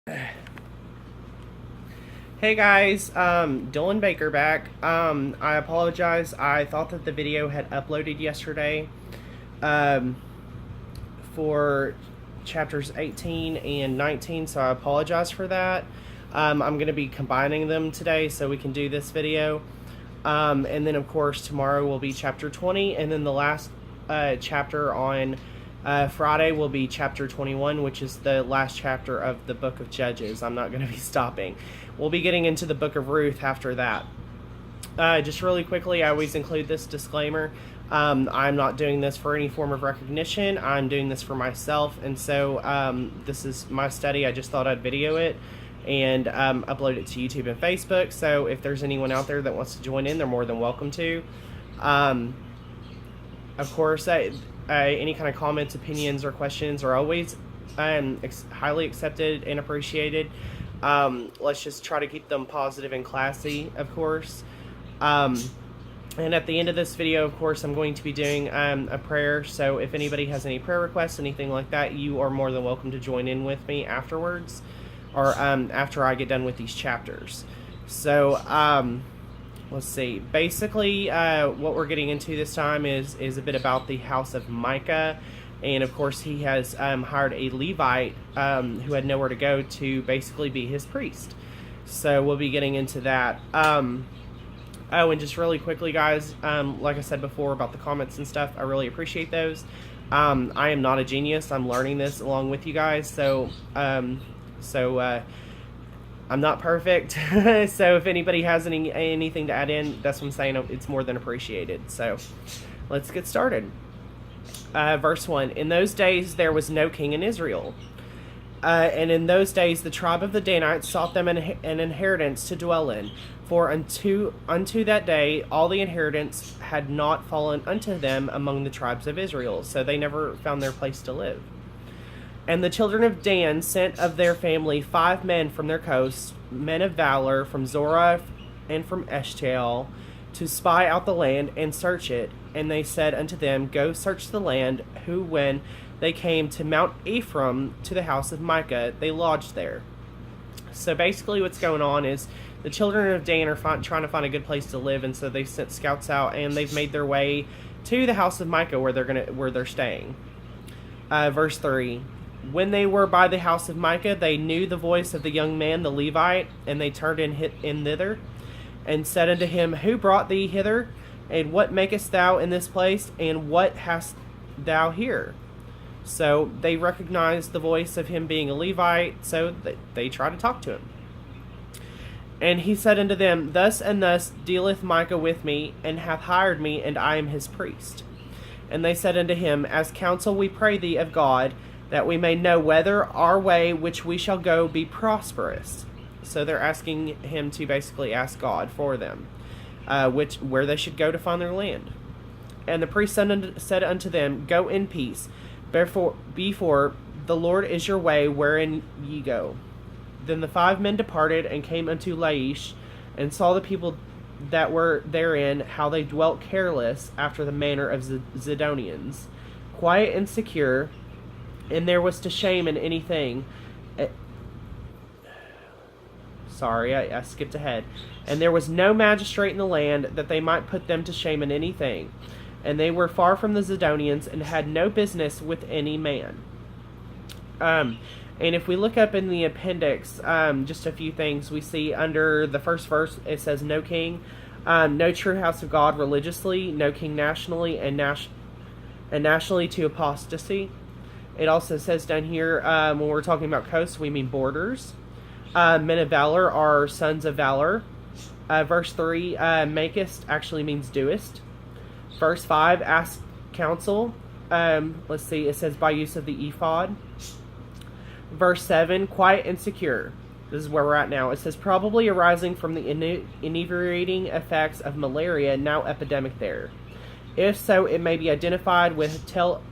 Hey guys, Dylan Baker back. I apologize. I thought that the video had uploaded yesterday um, for chapters 18 and 19, so I apologize for that. I'm going to be combining them today so we can do this video. And then, of course, tomorrow will be chapter 20, and then the last chapter on Friday will be chapter 21, which is the last chapter of the book of Judges. I'm not going to be stopping. We'll be getting into the book of Ruth after that. Just really quickly, I always include this disclaimer. I'm not doing this for any form of recognition. I'm doing this for myself, and so this is my study. I just thought I'd video it and upload it to YouTube and Facebook. So if there's anyone out there that wants to join in, they're more than welcome to. Of course, any kind of comments, opinions, or questions are always highly accepted and appreciated. Let's just try to keep them positive and classy, of course. And at the end of this video, of course, I'm going to be doing a prayer. So if anybody has any prayer requests, anything like that, you are more than welcome to join in with me afterwards, or after I get done with these chapters. So let's see. Basically, what we're getting into this time is a bit about the house of Micah. And, of course, he has hired a Levite who had nowhere to go to basically be his priest. So we'll be getting into that. Oh, and just really quickly, guys, like I said before about the comments and stuff, I really appreciate those. I am not a genius. I'm learning this along with you guys. So I'm not perfect. So if anybody has anything to add in, that's what I'm saying. It's more than appreciated. So let's get started. Verse 1. In those days there was no king in Israel. And in those days the tribe of the Danites sought them an inheritance to dwell in. For unto that day all the inheritance had not fallen unto them among the tribes of Israel. So they never found their place to live. And the children of Dan sent of their family 5 men from their coasts, men of valor, from Zorah and from Eshtaol, to spy out the land and search it. And they said unto them, Go search the land. Who, when they came to Mount Ephraim, to the house of Micah, they lodged there. So basically what's going on is the children of Dan are trying to find a good place to live, and so they sent scouts out, and they've made their way to the house of Micah where they're staying. Verse 3. When they were by the house of Micah, they knew the voice of the young man, the Levite, and they turned in thither, and said unto him, Who brought thee hither? And what makest thou in this place? And what hast thou here? So they recognized the voice of him being a Levite, so they try to talk to him. And he said unto them, Thus and thus dealeth Micah with me, and hath hired me, and I am his priest. And they said unto him, As counsel we pray thee of God, that we may know whether our way which we shall go be prosperous. So they're asking him to basically ask God for them, where they should go to find their land. And the priest said unto them, Go in peace, before the Lord is your way wherein ye go. Then the 5 men departed and came unto Laish, and saw the people that were therein, how they dwelt careless after the manner of Zidonians, quiet and secure, and there was to shame in anything. Sorry, I skipped ahead. And there was no magistrate in the land that they might put them to shame in anything. And they were far from the Zidonians, and had no business with any man. And if we look up in the appendix, just a few things, we see under the first verse, it says no king, no true house of God religiously, no king nationally, and nationally to apostasy. It also says down here, when we're talking about coasts, we mean borders. Men of valor are sons of valor. Verse 3, makest actually means doest. Verse 5, ask counsel. Let's see, it says by use of the ephod. Verse 7, quiet and secure. This is where we're at now. It says probably arising from the inebriating effects of malaria, now epidemic there. If so, it may be identified with Tel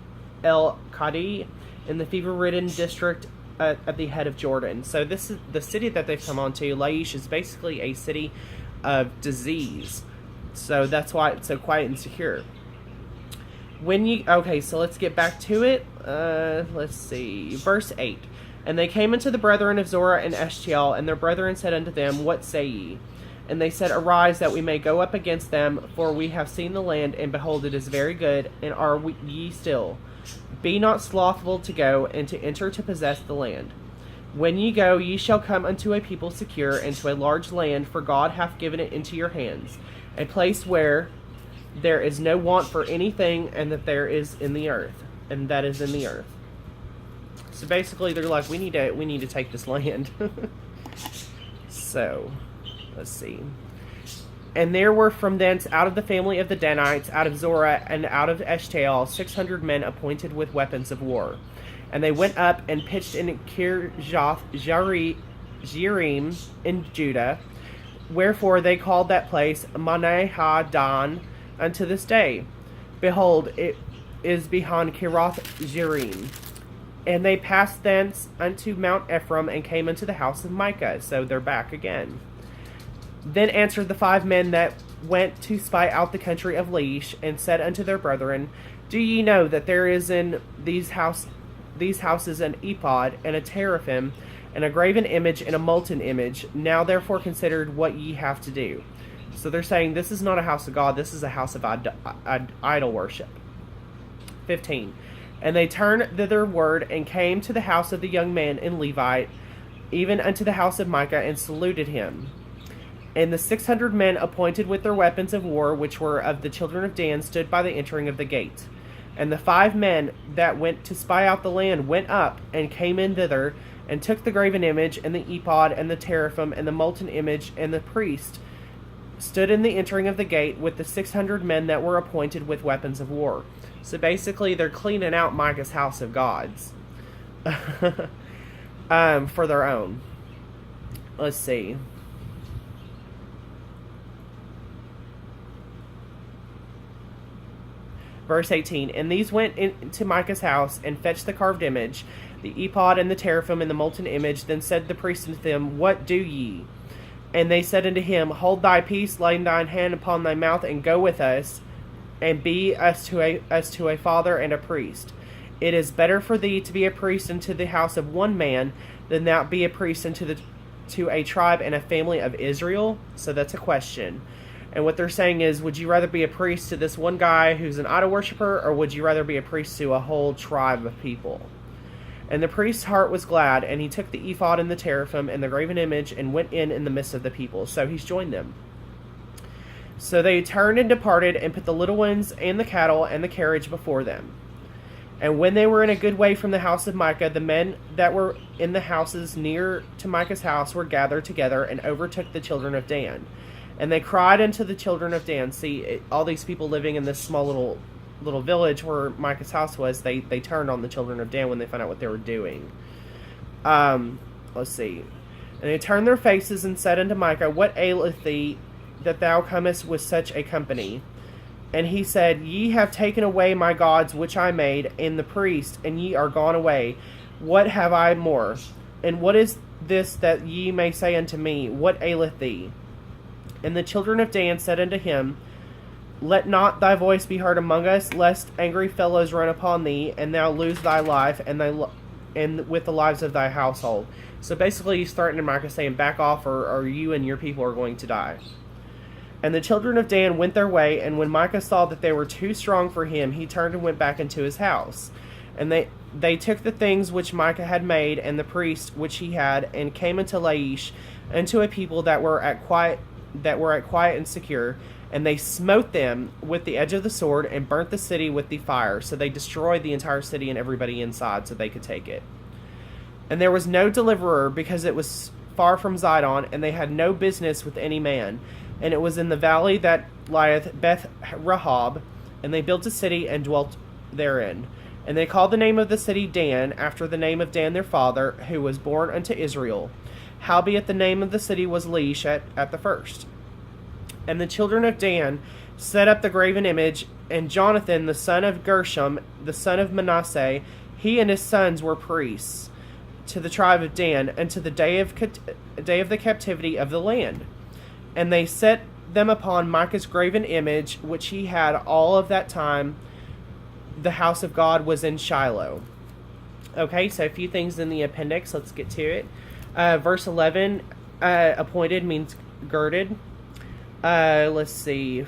El Qadi in the fever-ridden district at the head of Jordan. So this is the city that they've come onto. Laish is basically a city of disease. So that's why it's so quiet and secure. Okay, so let's get back to it. Let's see. Verse 8. And they came unto the brethren of Zorah and Eshtaol, and their brethren said unto them, What say ye? And they said, Arise, that we may go up against them, for we have seen the land, and behold, it is very good, and are ye still. Be not slothful to go, and to enter to possess the land. When ye go, ye shall come unto a people secure, and to a large land, for God hath given it into your hands, a place where there is no want for anything, and that there is in the earth, and that is in the earth. So basically, they're like, we need to take this land. So, let's see. And there were from thence out of the family of the Danites, out of Zorah, and out of Eshtaol, 600 men appointed with weapons of war. And they went up and pitched in Kirjath Jearim in Judah. Wherefore they called that place Maneh-ha-dan unto this day. Behold, it is beyond Kirath Jearim. And they passed thence unto Mount Ephraim, and came unto the house of Micah. So they're back again. Then answered the 5 men that went to spy out the country of Laish, and said unto their brethren, Do ye know that there is in these houses an ephod, and a teraphim, and a graven image, and a molten image? Now therefore consider what ye have to do. So they're saying, this is not a house of God, this is a house of idol worship. 15. And they turned thitherward, and came to the house of the young man and Levite, even unto the house of Micah, and saluted him. And the 600 men appointed with their weapons of war, which were of the children of Dan, stood by the entering of the gate. And the 5 men that went to spy out the land went up, and came in thither, and took the graven image, and the ephod, and the teraphim, and the molten image, and the priest stood in the entering of the gate with the 600 men that were appointed with weapons of war. So basically, they're cleaning out Micah's house of gods for their own. Let's see. Verse 18. And these went into Micah's house, and fetched the carved image, the ephod, and the teraphim, and the molten image. Then said the priest unto them, What do ye? And they said unto him, Hold thy peace, lay thine hand upon thy mouth, and go with us, and be us to a father and a priest. It is better for thee to be a priest unto the house of one man, than thou be a priest to a tribe and a family of Israel. So that's a question. And what they're saying is, would you rather be a priest to this one guy who's an idol worshiper, or would you rather be a priest to a whole tribe of people? And the priest's heart was glad, and he took the ephod and the teraphim and the graven image, and went in the midst of the people. So he's joined them. So they turned and departed, and put the little ones and the cattle and the carriage before them. And when they were in a good way from the house of Micah, the men that were in the houses near to Micah's house were gathered together, and overtook the children of Dan. And they cried unto the children of Dan. See, all these people living in this small little village where Micah's house was, they turned on the children of Dan when they found out what they were doing. Let's see. And they turned their faces, and said unto Micah, What aileth thee, that thou comest with such a company? And he said, Ye have taken away my gods which I made, and the priest, and ye are gone away. What have I more? And what is this that ye may say unto me, What aileth thee? And the children of Dan said unto him, Let not thy voice be heard among us, lest angry fellows run upon thee, and thou lose thy life, and with the lives of thy household. So basically he's threatening Micah, saying, Back off, or you and your people are going to die. And the children of Dan went their way, and when Micah saw that they were too strong for him, he turned and went back into his house. And they took the things which Micah had made, and the priest which he had, and came into Laish, unto a people that were at quiet and secure, and they smote them with the edge of the sword, and burnt the city with the fire. So they destroyed the entire city and everybody inside, so they could take it. And there was no deliverer, because it was far from Zidon, and they had no business with any man. And it was in the valley that lieth Beth Rahab, and they built a city and dwelt therein. And they called the name of the city Dan, after the name of Dan their father, who was born unto Israel. Howbeit the name of the city was Laish at the first. And the children of Dan set up the graven image, and Jonathan the son of Gershom, the son of Manasseh, he and his sons were priests to the tribe of Dan, unto the day of the captivity of the land. And they set them upon Micah's graven image, which he had all of that time the house of God was in Shiloh. Okay, so a few things in the appendix. Let's get to it. Verse 11, appointed means girded. Let's see.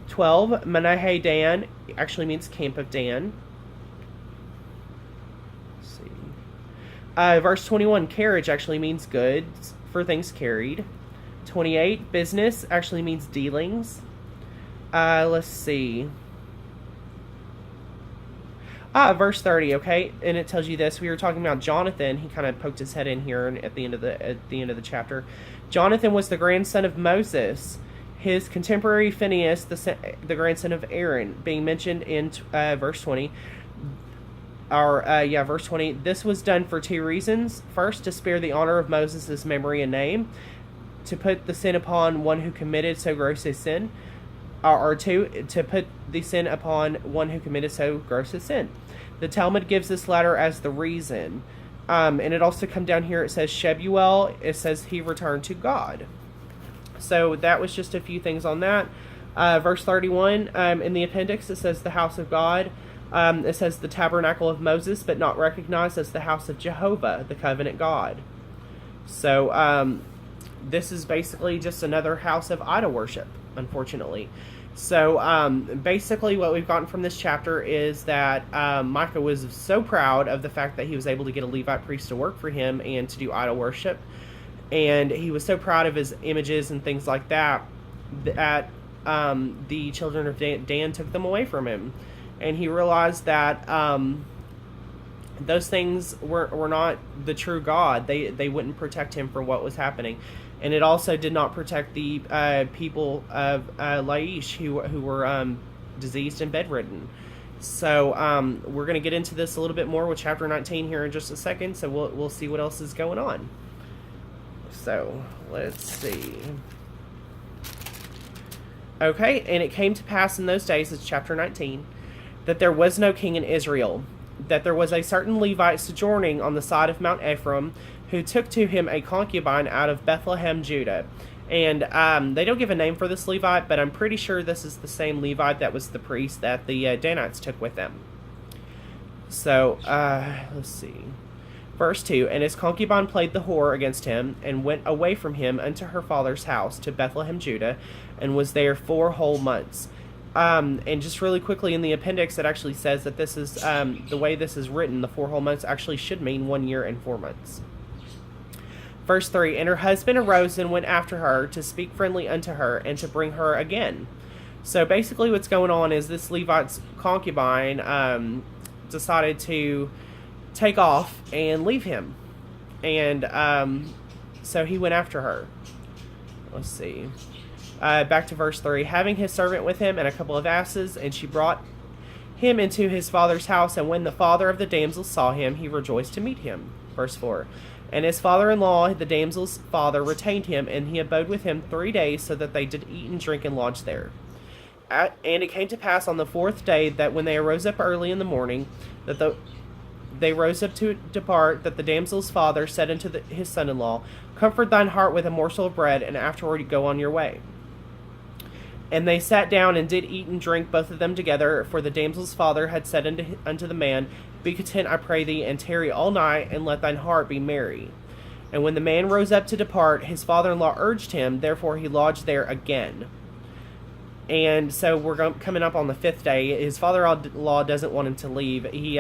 12, Manahe Dan actually means camp of Dan. Let's see. Verse 21, carriage actually means goods for things carried. 28, business actually means dealings. Let's see. Verse 30, okay, and it tells you this. We were talking about Jonathan. He kind of poked his head in here at the end of the chapter. Jonathan was the grandson of Moses. His contemporary Phinehas, the grandson of Aaron, being mentioned in verse 20. Verse 20. This was done for two reasons. First, to spare the honor of Moses' memory and name, to put the sin upon one who committed so gross a sin, or two, to put the sin upon one who committed so gross a sin. The Talmud gives this latter as the reason. And it also come down here, it says Shebuel, it says he returned to God. So that was just a few things on that. Verse 31, in the appendix, it says the house of God. It says the tabernacle of Moses, but not recognized as the house of Jehovah, the covenant God. So this is basically just another house of idol worship, unfortunately. So basically what we've gotten from this chapter is that Micah was so proud of the fact that he was able to get a Levite priest to work for him and to do idol worship. And he was so proud of his images and things like that, that the children of Dan took them away from him. And he realized that those things were not the true God. They wouldn't protect him from what was happening. And it also did not protect the people of Laish who were diseased and bedridden. So we're going to get into this a little bit more with chapter 19 here in just a second. So we'll see what else is going on. So let's see. Okay, and it came to pass in those days, it's chapter 19, that there was no king in Israel, that there was a certain Levite sojourning on the side of Mount Ephraim, who took to him a concubine out of Bethlehem, Judah. And they don't give a name for this Levite, but I'm pretty sure this is the same Levite that was the priest that the Danites took with them. So, let's see. Verse 2, and his concubine played the whore against him, and went away from him unto her father's house to Bethlehem, Judah, and was there 4 whole months. And just really quickly in the appendix, it actually says that this is, the way this is written, the 4 whole months actually should mean 1 year and 4 months. Verse 3, and her husband arose and went after her to speak friendly unto her, and to bring her again. So basically what's going on is this Levite's concubine decided to take off and leave him. And so he went after her. Let's see. Back to verse 3. Having his servant with him and a couple of asses, and she brought him into his father's house. And when the father of the damsels saw him, he rejoiced to meet him. Verse 4. And his father-in-law, the damsel's father, retained him, and he abode with him 3 days, so that they did eat and drink and lodge there. And it came to pass on the 4th day, that when they arose up early in the morning, that they rose up to depart, that the damsel's father said unto his son-in-law, Comfort thine heart with a morsel of bread, and afterward go on your way. And they sat down and did eat and drink both of them together, for the damsel's father had said unto the man, Be content, I pray thee, and tarry all night, and let thine heart be merry. And when the man rose up to depart, his father-in-law urged him, therefore he lodged there again. And so we're coming up on the 5th day. His father-in-law doesn't want him to leave. He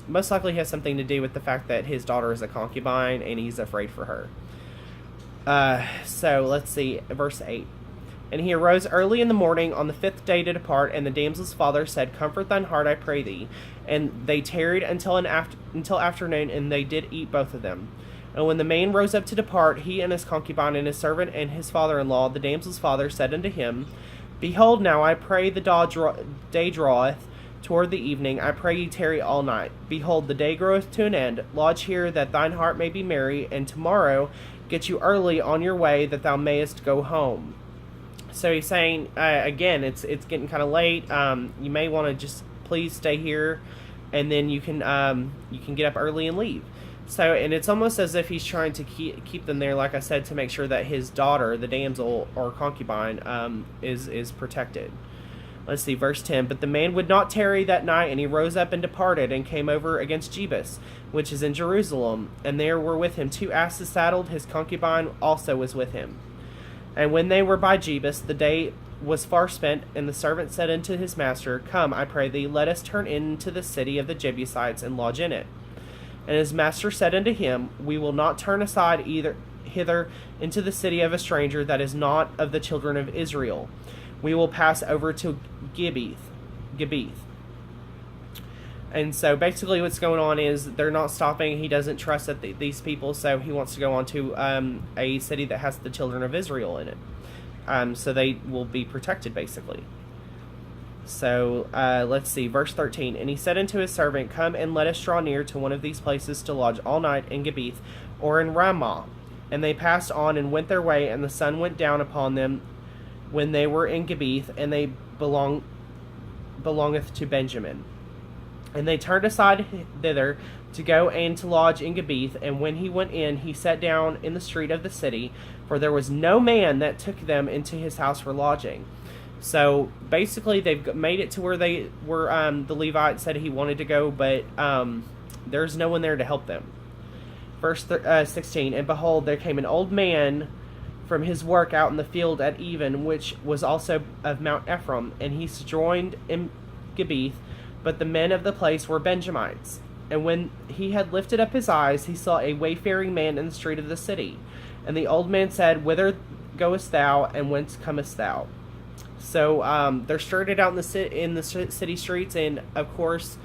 most likely has something to do with the fact that his daughter is a concubine, and he's afraid for her. So let's see, verse 8. And he arose early in the morning on the 5th day to depart, and the damsel's father said, Comfort thine heart, I pray thee. And they tarried until afternoon, and they did eat both of them. And when the man rose up to depart, he and his concubine and his servant and his father-in-law, the damsel's father, said unto him, Behold now, I pray, the day draweth toward the evening. I pray ye tarry all night. Behold, the day groweth to an end. Lodge here, that thine heart may be merry, and tomorrow get you early on your way, that thou mayest go home. So he's saying, again, it's getting kind of late. You may want to just please stay here, and then you can get up early and leave. So, and it's almost as if he's trying to keep them there, like I said, to make sure that his daughter, the damsel or concubine, is protected. Let's see, verse 10. But the man would not tarry that night, and he rose up and departed, and came over against Jebus, which is in Jerusalem. And there were with him 2 asses saddled, his concubine also was with him. And when they were by Jebus, the day was far spent, and the servant said unto his master, Come, I pray thee, let us turn into the city of the Jebusites, and lodge in it. And his master said unto him, We will not turn aside either hither into the city of a stranger that is not of the children of Israel. We will pass over to Gibeath. And so basically what's going on is they're not stopping. He doesn't trust that these people, so he wants to go on to a city that has the children of Israel in it. So they will be protected, basically. So let's see, verse 13. And he said unto his servant, Come and let us draw near to one of these places to lodge all night in Gibeath or in Ramah. And they passed on and went their way, and the sun went down upon them when they were in Gibeath, and they belongeth to Benjamin. And they turned aside thither to go and to lodge in Gibeath. And when he went in, he sat down in the street of the city, for there was no man that took them into his house for lodging. So basically, they've made it to where they were. The Levite said he wanted to go, but there's no one there to help them. Verse 16. And behold, there came an old man from his work out in the field at even, which was also of Mount Ephraim, and he sojourned in Gibeath. But the men of the place were Benjamites. And when he had lifted up his eyes, he saw a wayfaring man in the street of the city. And the old man said, Whither goest thou, and whence comest thou? So they're stranded out in the city streets, and of course,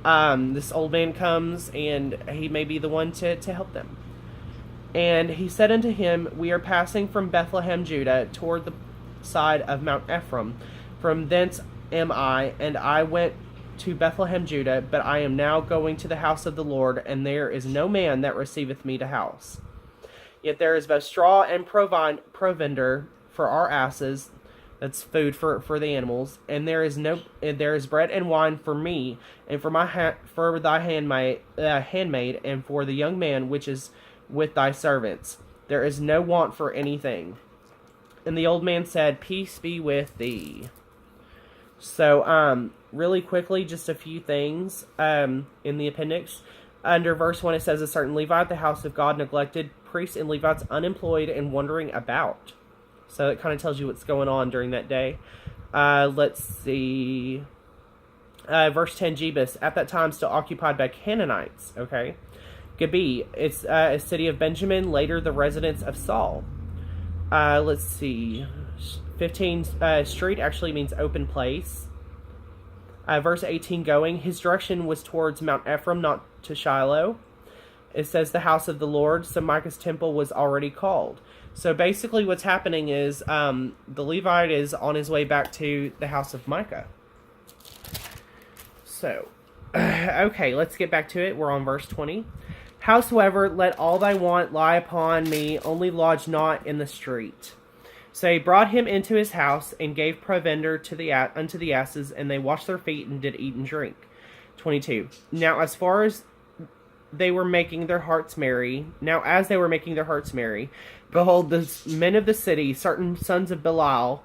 this old man comes, and he may be the one to help them. And he said unto him, We are passing from Bethlehem, Judah, toward the side of Mount Ephraim. From thence am I, and I went to Bethlehem, Judah, but I am now going to the house of the Lord, and there is no man that receiveth me to house. Yet there is both straw and provender for our asses, that's food for the animals, and there is bread and wine for me, and for for thy handmaid, and for the young man which is with thy servants. There is no want for anything. And the old man said, Peace be with thee. So, really quickly, just a few things in the appendix. Under verse 1, it says, A certain Levite, the house of God, neglected, priests and Levites unemployed and wandering about. So it kind of tells you what's going on during that day. Let's see. Verse 10, Jebus, at that time still occupied by Canaanites. Okay. Gibeah, it's a city of Benjamin, later the residence of Saul. Let's see. 15, street actually means open place. Verse 18, going, his direction was towards Mount Ephraim, not to Shiloh. It says the house of the Lord, so Micah's temple was already called. So basically what's happening is the Levite is on his way back to the house of Micah. So, okay, let's get back to it. We're on verse 20. Howsoever, let all thy want lie upon me, only lodge not in the street. So he brought him into his house, and gave provender unto the asses, and they washed their feet, and did eat and drink. 22. Now as they were making their hearts merry, behold, the men of the city, certain sons of Belial,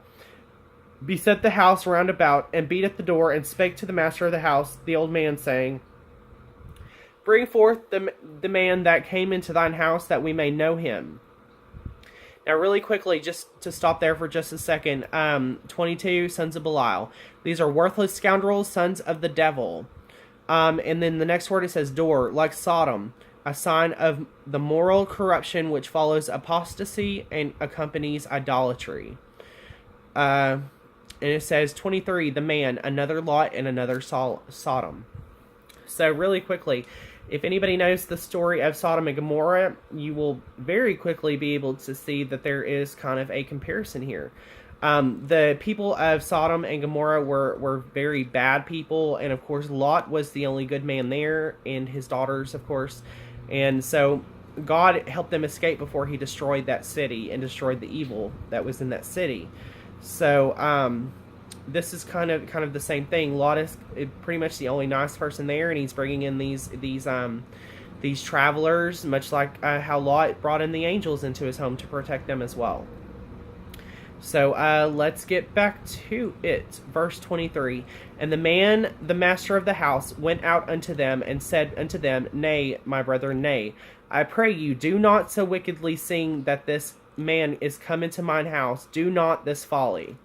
beset the house round about, and beat at the door, and spake to the master of the house, the old man, saying, Bring forth the man that came into thine house, that we may know him. Now, really quickly, just to stop there for just a second, 22, sons of Belial. These are worthless scoundrels, sons of the devil. And then the next word, it says door, like Sodom, a sign of the moral corruption which follows apostasy and accompanies idolatry. And it says 23, the man, another Lot, and another Sodom. So really quickly, if anybody knows the story of Sodom and Gomorrah, you will very quickly be able to see that there is kind of a comparison here. The people of Sodom and Gomorrah were very bad people, and of course Lot was the only good man there, and his daughters, of course. And so God helped them escape before he destroyed that city and destroyed the evil that was in that city. So this is kind of the same thing. Lot is pretty much the only nice person there, and he's bringing in these travelers, much like how Lot brought in the angels into his home to protect them as well. So let's get back to it. Verse 23. And the master of the house, went out unto them and said unto them, Nay, my brethren, nay. I pray you, do not so wickedly, seeing that this man is come into mine house. Do not this folly.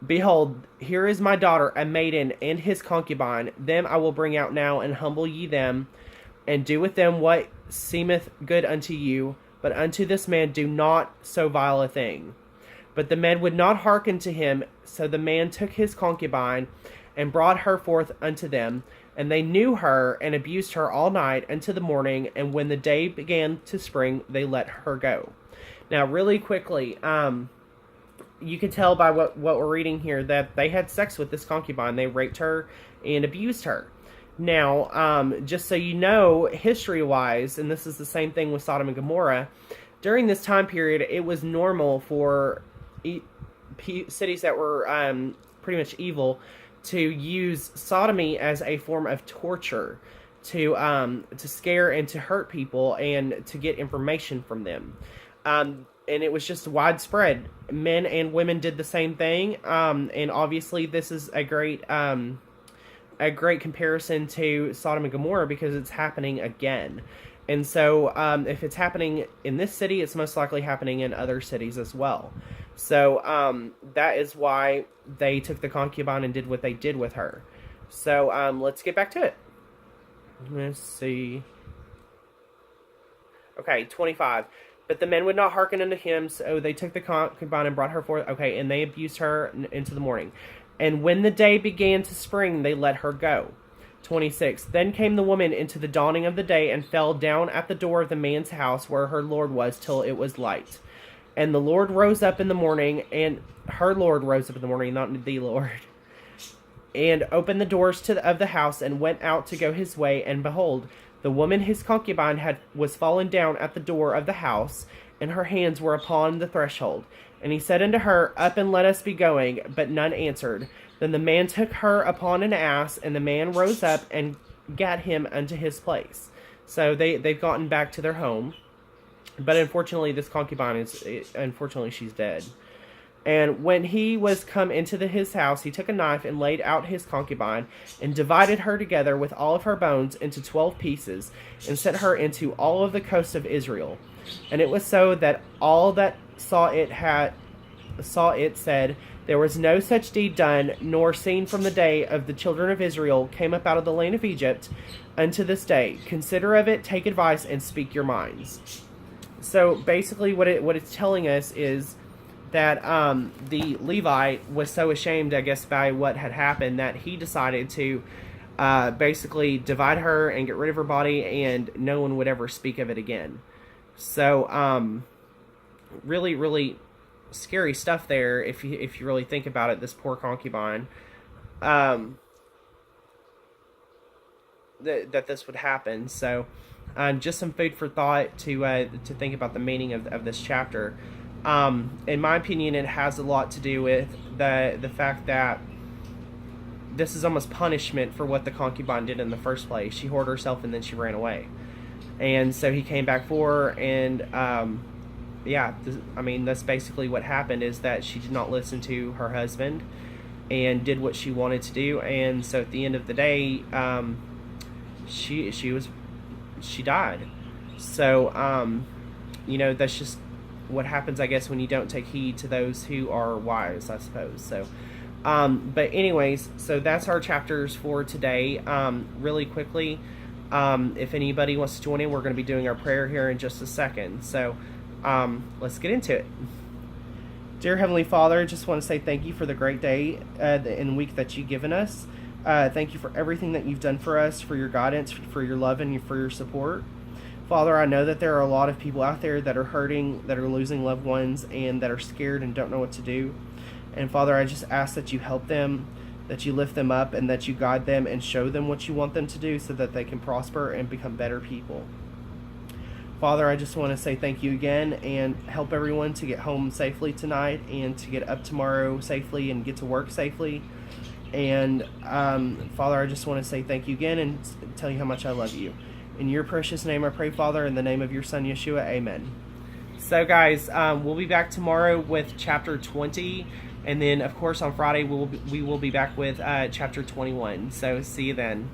Behold, here is my daughter, a maiden, and his concubine. Them I will bring out now, and humble ye them, and do with them what seemeth good unto you. But unto this man do not so vile a thing. But the men would not hearken to him. So the man took his concubine, and brought her forth unto them. And they knew her, and abused her all night unto the morning. And when the day began to spring, they let her go. Now, really quickly, you can tell by what we're reading here that they had sex with this concubine. They raped her and abused her. Now, just so you know, history-wise, and this is the same thing with Sodom and Gomorrah, during this time period, it was normal for cities that were pretty much evil to use sodomy as a form of torture, to scare and to hurt people and to get information from them. And it was just widespread. Men and women did the same thing. And obviously, this is a great comparison to Sodom and Gomorrah because it's happening again. And so, if it's happening in this city, it's most likely happening in other cities as well. So, that is why they took the concubine and did what they did with her. So, let's get back to it. Let's see. Okay, 25. But the men would not hearken unto him, so they took the concubine and brought her forth. Okay, and they abused her into the morning. And when the day began to spring, they let her go. 26. Then came the woman into the dawning of the day, and fell down at the door of the man's house where her lord was, till it was light. And the Lord rose up in the morning, and her Lord rose up in the morning, not the Lord, and opened the doors of the house, and went out to go his way. And behold, the woman his concubine was fallen down at the door of the house, and her hands were upon the threshold. And he said unto her, Up and let us be going. But none answered. Then the man took her upon an ass, and the man rose up and gat him unto his place. So they've gotten back to their home. But unfortunately, this concubine unfortunately, she's dead. And when he was come into his house, he took a knife and laid out his concubine, and divided her together with all of her bones into 12 pieces, and sent her into all of the coast of Israel. And it was so that all that saw it said, There was no such deed done, nor seen from the day of the children of Israel came up out of the land of Egypt unto this day. Consider of it, take advice, and speak your minds. So basically what it's telling us is that the Levite was so ashamed, I guess, by what had happened, that he decided to basically divide her and get rid of her body, and no one would ever speak of it again. So really, really scary stuff there, if you really think about it, this poor concubine, that this would happen. So just some food for thought to think about the meaning of this chapter. In my opinion, it has a lot to do with the fact that this is almost punishment for what the concubine did in the first place. She whored herself and then she ran away. And so he came back for her, and that's basically what happened, is that she did not listen to her husband and did what she wanted to do. And so at the end of the day, she died. So, that's just what happens, I guess, when you don't take heed to those who are wise, I suppose. So, but anyways, so that's our chapters for today. Really quickly, if anybody wants to join in, we're going to be doing our prayer here in just a second. So, let's get into it. Dear Heavenly Father, I just want to say thank you for the great day and week that you've given us. Thank you for everything that you've done for us, for your guidance, for your love, and for your support. Father, I know that there are a lot of people out there that are hurting, that are losing loved ones, and that are scared and don't know what to do. And Father, I just ask that you help them, that you lift them up, and that you guide them and show them what you want them to do so that they can prosper and become better people. Father, I just want to say thank you again, and help everyone to get home safely tonight, and to get up tomorrow safely and get to work safely. And Father, I just want to say thank you again and tell you how much I love you. In your precious name I pray, Father, in the name of your Son, Yeshua, amen. So, guys, we'll be back tomorrow with chapter 20. And then, of course, on Friday, we will be back with chapter 21. So, see you then.